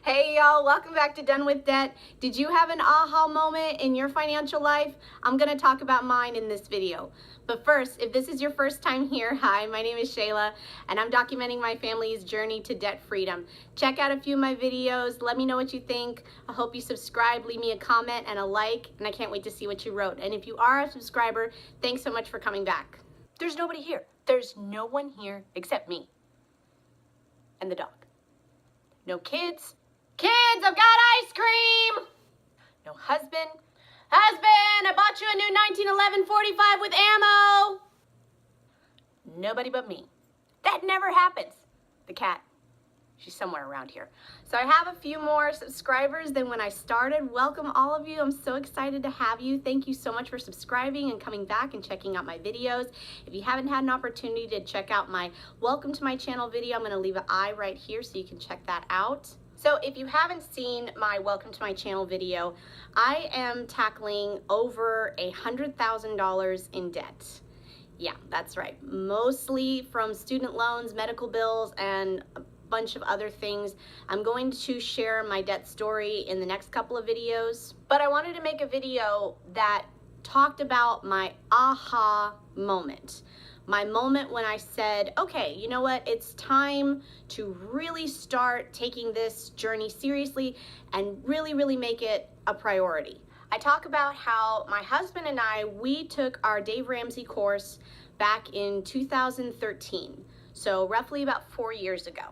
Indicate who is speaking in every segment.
Speaker 1: Hey y'all, welcome back to Done with Debt. Did you have an aha moment in your financial life? I'm gonna talk about mine in this video. But first, if this is your first time here, hi, my name is Shayla, and I'm documenting my family's journey to debt freedom. Check out a few of my videos, let me know what you think. I hope you subscribe, leave me a comment and a like, and I can't wait to see what you wrote. And if you are a subscriber, thanks so much for coming back. There's nobody here. There's no one here except me and the dog. No kids. Kids, I've got ice cream! No husband. Husband, I bought you a new 1911 45 with ammo! Nobody but me. That never happens. The cat, she's somewhere around here. So I have a few more subscribers than when I started. Welcome all of you. I'm so excited to have you. Thank you so much for subscribing and coming back and checking out my videos. If you haven't had an opportunity to check out my welcome to my channel video, I'm gonna leave an I right here so you can check that out. So if you haven't seen my welcome to my channel video, I am tackling over $100,000 in debt. Yeah, that's right. Mostly from student loans, medical bills, and a bunch of other things. I'm going to share my debt story in the next couple of videos, but I wanted to make a video that talked about my aha moment. My moment when I said, okay, you know what? It's time to really start taking this journey seriously and really make it a priority. I talk about how my husband and we took our Dave Ramsey course back in 2013. So roughly about 4 years ago.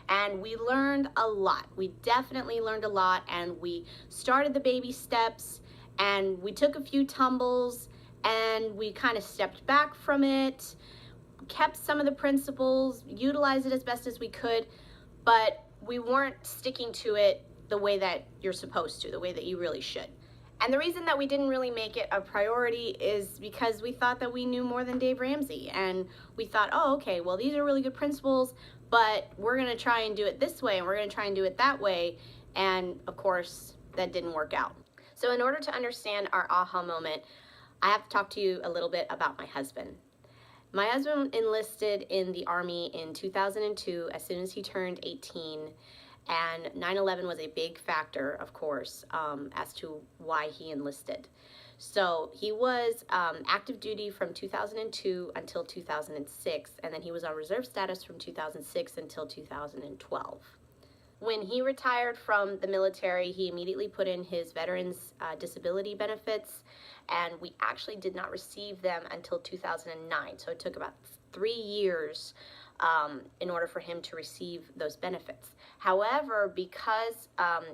Speaker 1: And we learned a lot. We definitely learned a lot, and we started the baby steps, and we took a few tumbles, and we kind of stepped back from it, kept some of the principles, utilized it as best as we could, but we weren't sticking to it the way that you're supposed to, the way that you really should. And the reason that we didn't really make it a priority is because we thought that we knew more than Dave Ramsey, and we thought, oh, okay, well, these are really good principles, but we're gonna try and do it this way, and we're gonna try and do it that way, and of course, that didn't work out. So in order to understand our aha moment, I have to talk to you a little bit about my husband. My husband enlisted in the Army in 2002 as soon as he turned 18, and 9/11 was a big factor, of course, as to why he enlisted. So he was active duty from 2002 until 2006, and then he was on reserve status from 2006 until 2012. When he retired from the military, he immediately put in his veterans disability benefits, and we actually did not receive them until 2009. So it took about 3 years in order for him to receive those benefits. However, because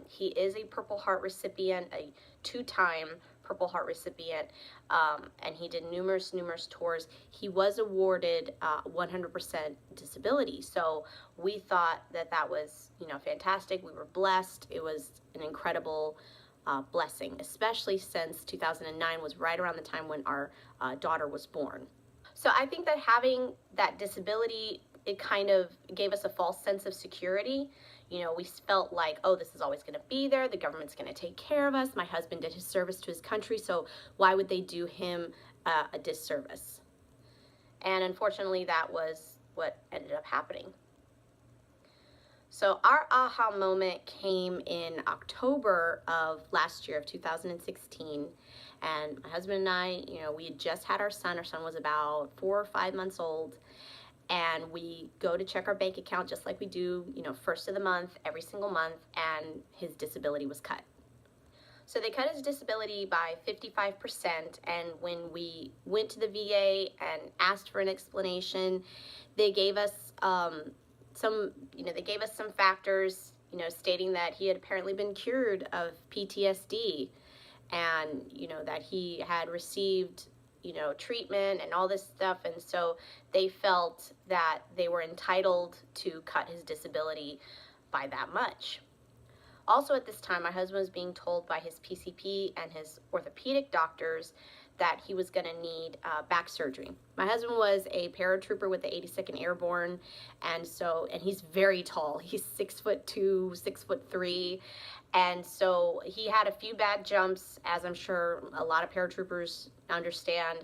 Speaker 1: he is a Purple Heart recipient, a 2-time Purple Heart recipient, and he did numerous tours, he was awarded 100% disability. So we thought that that was, fantastic. We were blessed. It was an incredible blessing, especially since 2009 was right around the time when our daughter was born. So I think that having that disability, it kind of gave us a false sense of security. We felt like, oh, this is always going to be there. The government's going to take care of us. My husband did his service to his country, so why would they do him a disservice? And unfortunately, that was what ended up happening. So our aha moment came in October of last year, of 2016. And my husband and I, we had just had our son. Our son was about 4 or 5 months old. And we go to check our bank account just like we do, first of the month, every single month, and his disability was cut. So they cut his disability by 55%, and when we went to the VA and asked for an explanation, they gave us some factors, stating that he had apparently been cured of PTSD, and, that he had received treatment and all this stuff, and so they felt that they were entitled to cut his disability by that much. Also at this time, my husband was being told by his PCP and his orthopedic doctors that he was going to need back surgery. My husband was a paratrooper with the 82nd Airborne, and he's very tall. He's 6'2", 6'3", and so he had a few bad jumps, as I'm sure a lot of paratroopers understand,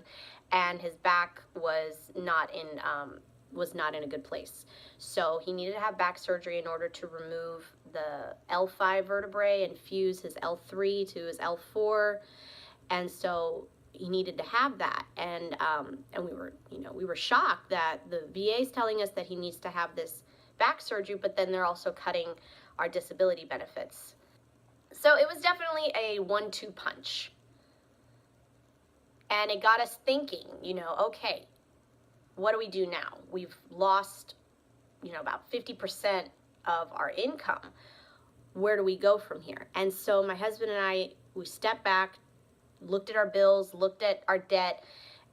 Speaker 1: and his back was not in a good place. So he needed to have back surgery in order to remove the L5 vertebrae and fuse his L3 to his L4, and so he needed to have that. And we were shocked that the VA is telling us that he needs to have this back surgery, but then they're also cutting our disability benefits. So it was definitely a 1-2 punch. And it got us thinking, okay, what do we do now? We've lost, about 50% of our income. Where do we go from here? And so my husband and I, we stepped back, looked at our bills, looked at our debt,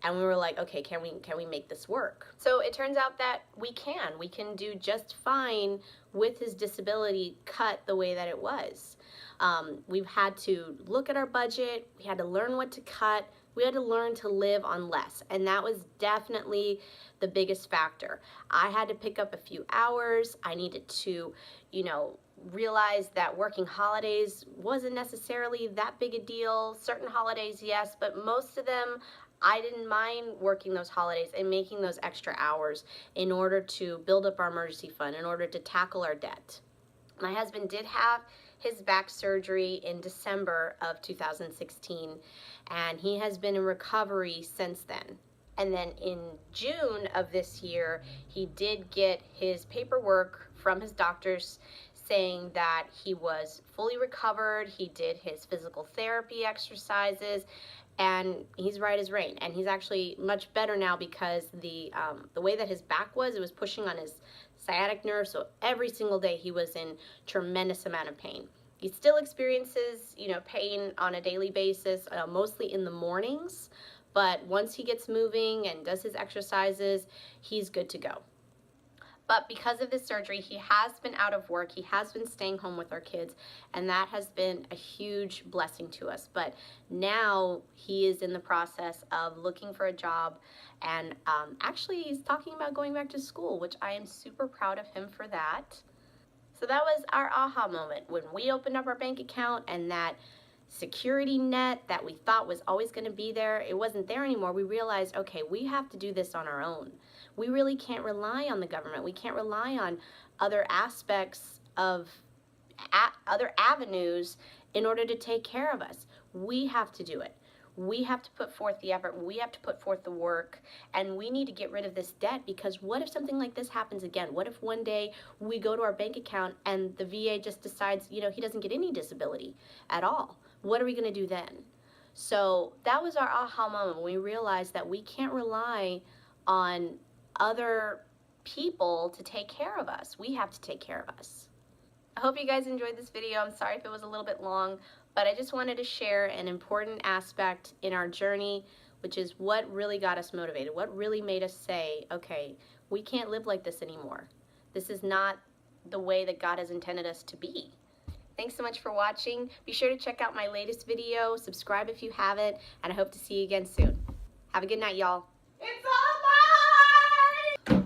Speaker 1: and we were like, okay, can we make this work? So it turns out that we can do just fine with his disability cut the way that it was. We've had to look at our budget, we had to learn what to cut, we had to learn to live on less, and that was definitely the biggest factor. I had to pick up a few hours. I needed to, realize that working holidays wasn't necessarily that big a deal. Certain holidays, yes, but most of them, I didn't mind working those holidays and making those extra hours in order to build up our emergency fund, in order to tackle our debt. My husband did have his back surgery in December of 2016, and he has been in recovery since then. And then in June of this year, he did get his paperwork from his doctors saying that he was fully recovered. He did his physical therapy exercises, and he's right as rain. And he's actually much better now because the way that his back was, it was pushing on his sciatic nerve, so every single day he was in tremendous amount of pain. He still experiences, pain on a daily basis, mostly in the mornings, but once he gets moving and does his exercises, he's good to go. But because of this surgery, he has been out of work, he has been staying home with our kids, and that has been a huge blessing to us. But now he is in the process of looking for a job, and actually he's talking about going back to school, which I am super proud of him for that. So that was our aha moment when we opened up our bank account, and that security net that we thought was always going to be there, it wasn't there anymore. We realized, okay, we have to do this on our own. We really can't rely on the government. We can't rely on other aspects of other avenues in order to take care of us. We have to do it. We have to put forth the effort. We have to put forth the work, and we need to get rid of this debt, because what if something like this happens again? What if one day we go to our bank account and the VA just decides, he doesn't get any disability at all? What are we going to do then? So that was our aha moment when we realized that we can't rely on other people to take care of us. We have to take care of us. I hope you guys enjoyed this video. I'm sorry if it was a little bit long, but I just wanted to share an important aspect in our journey, which is what really got us motivated, what really made us say, okay, we can't live like this anymore. This is not the way that God has intended us to be. Thanks so much for watching. Be sure to check out my latest video, subscribe if you haven't, and I hope to see you again soon. Have a good night, y'all. It's all mine!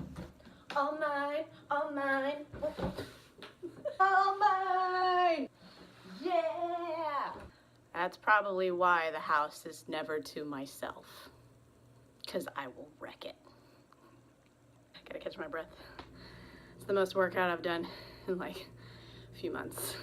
Speaker 1: All mine, all mine, all mine! Yeah! That's probably why the house is never to myself, because I will wreck it. I gotta catch my breath. It's the most workout I've done in like a few months.